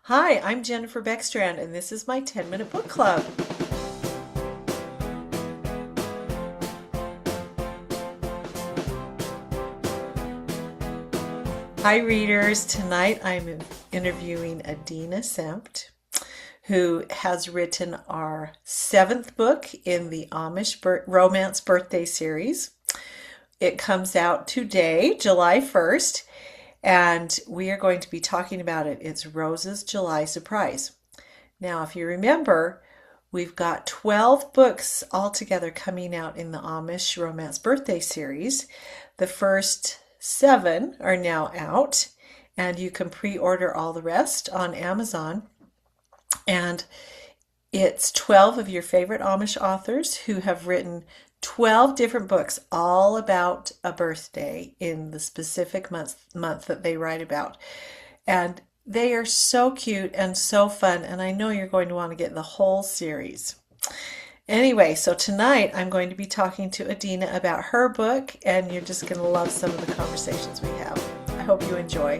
Hi, I'm Jennifer Beckstrand, and this is my 10-minute book club. Hi, readers. Tonight I'm interviewing Adina Senft, who has written our seventh book in the Romance Birthday Series. It comes out today, July 1st, and we are going to be talking about it. It's Rose's July Surprise. Now, if you remember, we've got 12 books altogether coming out in the Amish Romance Birthday Series. The first seven are now out, and you can pre-order all the rest on Amazon. And it's 12 of your favorite Amish authors who have written 12 different books all about a birthday in the specific month that they write about. And they are so cute and so fun, and I know you're going to want to get the whole series. Anyway, so tonight I'm going to be talking to Adina about her book, and you're just going to love some of the conversations we have. I hope you enjoy.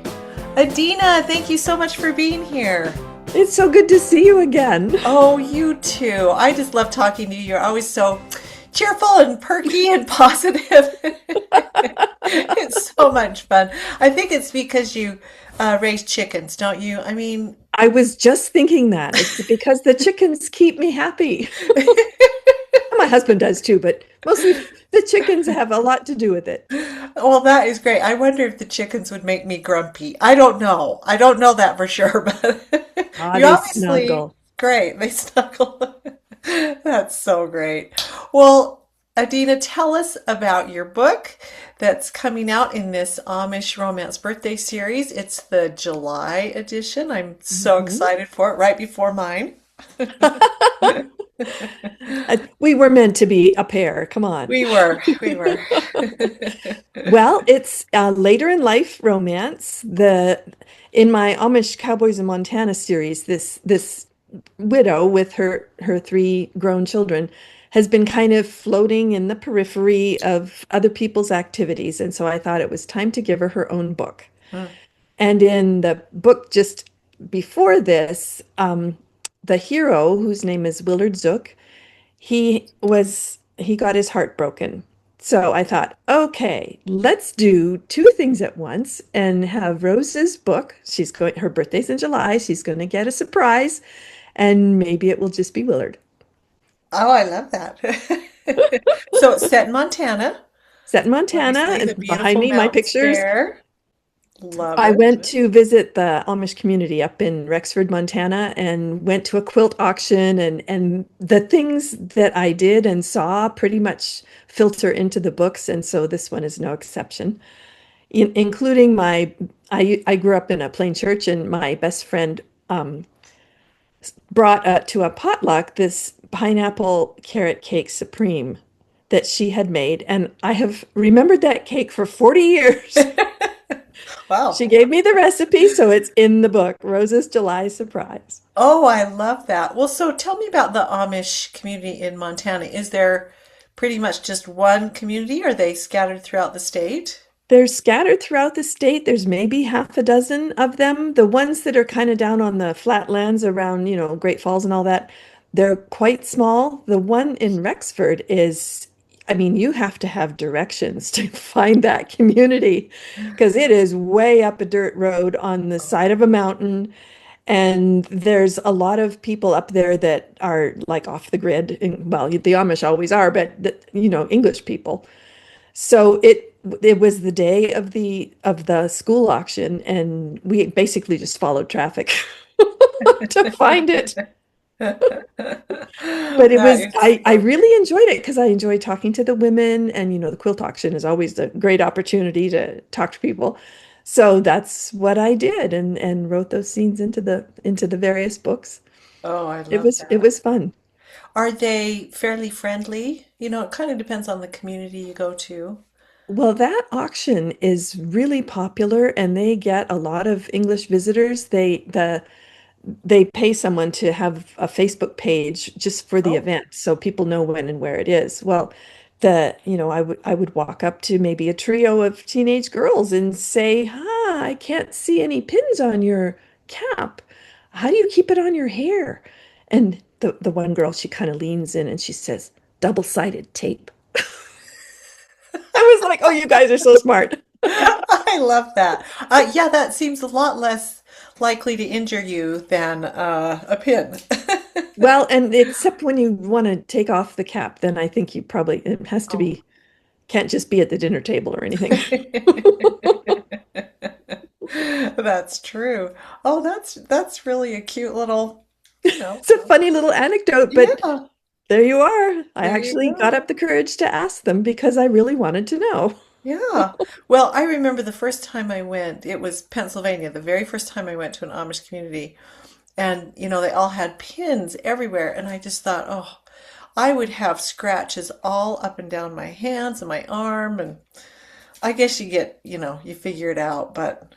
Adina, thank you so much for being here. It's so good to see you again. Oh, you too. I just love talking to you. You're always so cheerful and perky and positive. It's so much fun. I think it's because you raise chickens, don't you? I mean, I was just thinking that. It's because the chickens keep me happy. My husband does too, but mostly the chickens have a lot to do with it. well, that is great. I wonder if the chickens would make me grumpy. I don't know. I don't know that for sure, but Ah, you're they obviously snuggle. great. They snuggle. That's so great. Well, Adina, tell us about your book that's coming out in this Amish Romance Birthday Series. It's the July edition. I'm so Mhm. excited for it, right before mine. We were meant to be a pair. Come on. We were. Well, it's a later in life romance. The in my Amish Cowboys in Montana series, this widow with her three grown children has been kind of floating in the periphery of other people's activities, and so I thought it was time to give her her own book. And in the book just before this, the hero, whose name is Willard Zook, he got his heart broken. So I thought, okay, let's do two things at once and have Rose's book. Her birthday's in July. She's going to get a surprise, and maybe it will just be Willard. Oh, I love that. So it's set in Montana. Set in Montana, Obviously, the and behind beautiful me, my mountains pictures. there. Love I it. went to visit the Amish community up in Rexford, Montana, and went to a quilt auction, and the things that I did and saw pretty much filter into the books, and so this one is no exception. Including I grew up in a plain church, and my best friend brought to a potluck this pineapple carrot cake supreme that she had made, and I have remembered that cake for 40 years. Wow. She gave me the recipe, so it's in the book, Rose's July Surprise. Oh, I love that. Well, so tell me about the Amish community in Montana. Is there pretty much just one community? Are they scattered throughout the state? They're scattered throughout the state. There's maybe half a dozen of them. The ones that are kind of down on the flatlands around, Great Falls and all that, they're quite small. The one in Rexford is, I mean, you have to have directions to find that community because it is way up a dirt road on the side of a mountain. And there's a lot of people up there that are like off the grid. Well, the Amish always are, but English people. So it was the day of the school auction, and we basically just followed traffic to find it. But it That was is I so really enjoyed it because I enjoy talking to the women, and the quilt auction is always a great opportunity to talk to people. So that's what I did, and wrote those scenes into the various books. Oh, I It love was it that. was fun. Are they fairly friendly? It kind of depends on the community you go to. Well, that auction is really popular and they get a lot of English visitors. They pay someone to have a Facebook page just for the Oh, event so people know when and where it is. Well, I would walk up to maybe a trio of teenage girls and say, "Hi, I can't see any pins on your cap. how do you keep it on your hair? And the one girl, she kind of leans in and she says, double-sided tape. I was like, oh, you guys are so smart. I love that. Yeah, that seems a lot less likely to injure you than a pin. Well, and except when you want to take off the cap, then I think you probably, it has to Oh. be, can't just be at the dinner table or anything. That's true. Oh, that's really a cute little, you know. It's a funny little anecdote, but Yeah, there you are. I there you actually got go. up the courage to ask them because I really wanted to know. Yeah. Well, I remember the first time I went, it was Pennsylvania, the very first time I went to an Amish community. And, they all had pins everywhere. And I just thought, oh, I would have scratches all up and down my hands and my arm. And I guess you figure it out. But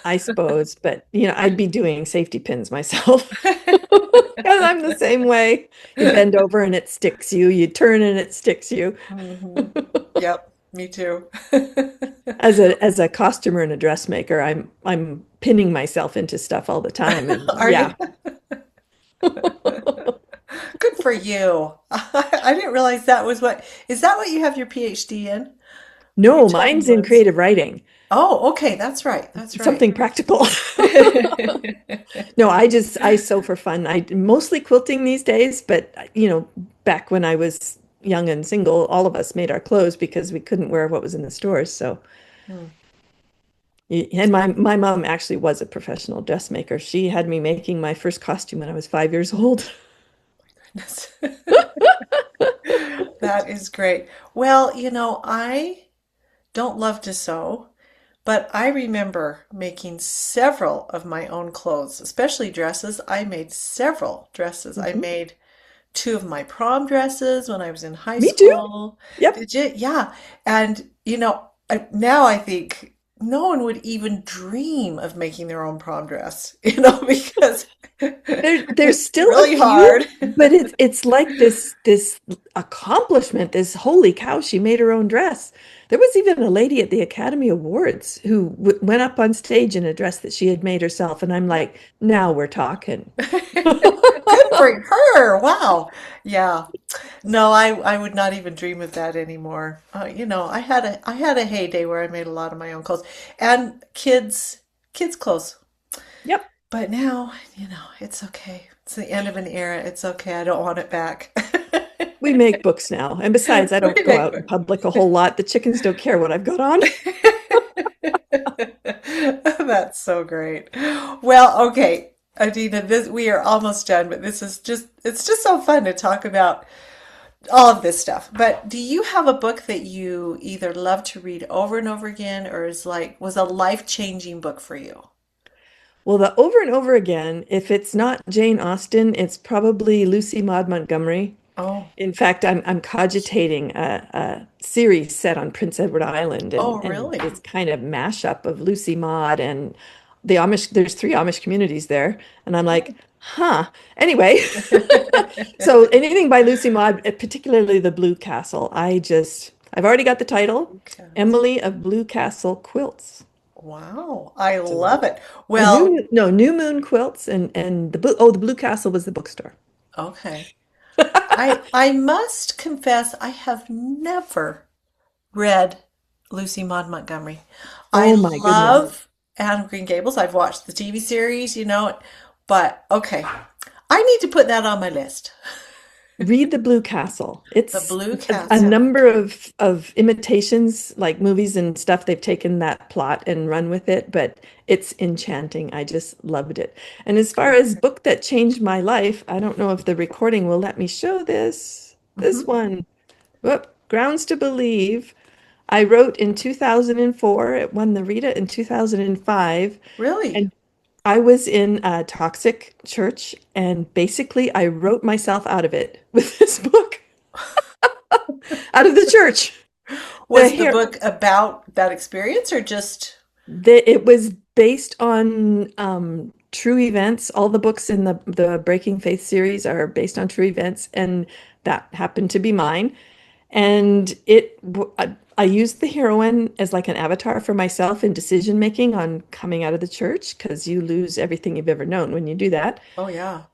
I suppose, but I'd be doing safety pins myself. Because I'm the same way. You bend over and it sticks you. You turn and it sticks you. hmm Yep, me too. As a costumer and a dressmaker, I'm pinning myself into stuff all the time. And Are yeah. you? Good for you. I didn't realize is that what you have your PhD in? You No, told me mine's in once. creative writing. Oh, okay, that's right. That's right. Something practical. No, I sew for fun. I mostly quilting these days, but back when I was young and single, all of us made our clothes because we couldn't wear what was in the stores. So, Hmm. and my mom actually was a professional dressmaker. She had me making my first costume when I was 5 years old. Goodness. That is great. Well, I don't love to sew, but I remember making several of my own clothes, especially dresses. I made several dresses. I Mhm. made two of my prom dresses when I was in high Me too. school. Yep. Did you? Yeah. And, now I think no one would even dream of making their own prom dress, because There's it's still a really few, hard. but it's like this accomplishment, this holy cow, she made her own dress. There was even a lady at the Academy Awards who w went up on stage in a dress that she had made herself, and I'm like, now we're talking. Good for her. Wow. Yeah. No, I would not even dream of that anymore. I had a heyday where I made a lot of my own clothes and kids clothes. Yep, But now, it's okay. It's the end of an era. It's okay. I don't want it back. we make books now, and besides, I don't We go make out in public a whole lot. The chickens don't care what I've got on. That's so great. Well, okay, Adina, we are almost done, but it's just so fun to talk about all of this stuff. But do you have a book that you either love to read over and over again or was a life-changing book for you? Well, the over and over again, if it's not Jane Austen, it's probably Lucy Maud Montgomery. Oh, In fact, I'm cogitating a series set on Prince Edward Island, and oh, and really? it's kind of mashup of Lucy Maud and the Amish. There's three Amish communities there, and I'm like, huh. Anyway, so anything by Lucy Maud, particularly the Blue Castle, I've already got the title, Okay. Emily of Blue Castle Quilts. Wow, I So, love it. or Well, New Moon Quilts, and the Blue Castle was the bookstore. okay. I must confess I have never read Lucy Maud Montgomery. I Oh my goodness. love Anne of Green Gables. I've watched the TV series, but okay. I need to put that on my list. Read The Blue Castle. The It's Blue a Castle. number of imitations, like movies and stuff. They've taken that plot and run with it, but it's enchanting. I just loved it. And as far as book that changed my life, I don't know if the recording will let me show this. This Hmm. one. Whoop. Grounds to Believe. I wrote in 2004. It won the Rita in 2005. Really? And I was in a toxic church, and basically I wrote myself out of it with this book, out of the church. The Was the hair, book about that experience or just it was based on true events. All the books in the Breaking Faith series are based on true events, and that happened to be mine. And I used the heroine as like an avatar for myself in decision making on coming out of the church because you lose everything you've ever known when you do that. Oh, yeah.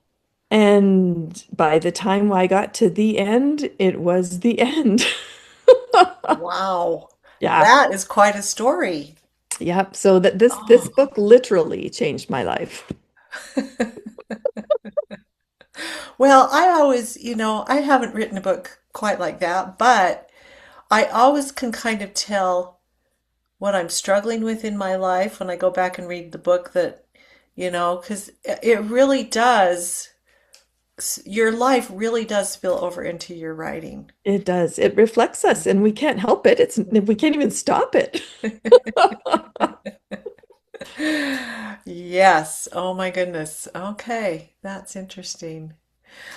And by the time I got to the end, it was the end. Wow. Yeah. That is quite a story. Yep. So that this Oh. book literally changed my life. Well, I always, I haven't written a book quite like that, but I always can kind of tell what I'm struggling with in my life when I go back and read the book because it really does, your life really does spill over into your writing. It does. It reflects us and we can't help it. We can't even stop it. Yes. Oh my goodness. Okay. That's interesting.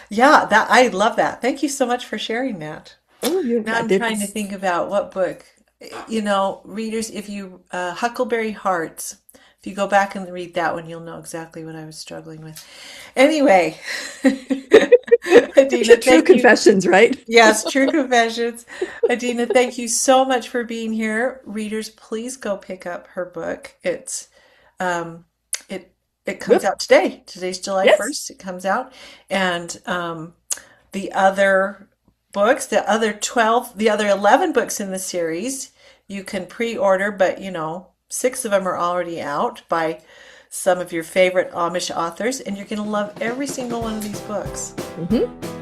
Yeah, that I love that. Thank you so much for sharing that. Oh, Now I'm trying to think about what book. Readers, if you Huckleberry Hearts, if you go back and read that one, you'll know exactly what I was struggling with. Anyway, Adina, True thank you. confessions, right? Yes, True Confessions. Adina, thank you so much for being here. Readers, please go pick up her book. Um, it comes Whoop. out today. Today's July Yes. 1st. It comes out. And the other books, the other 11 books in the series, you can pre-order, but six of them are already out by some of your favorite Amish authors, and you're going to love every single one of these books. Hmm.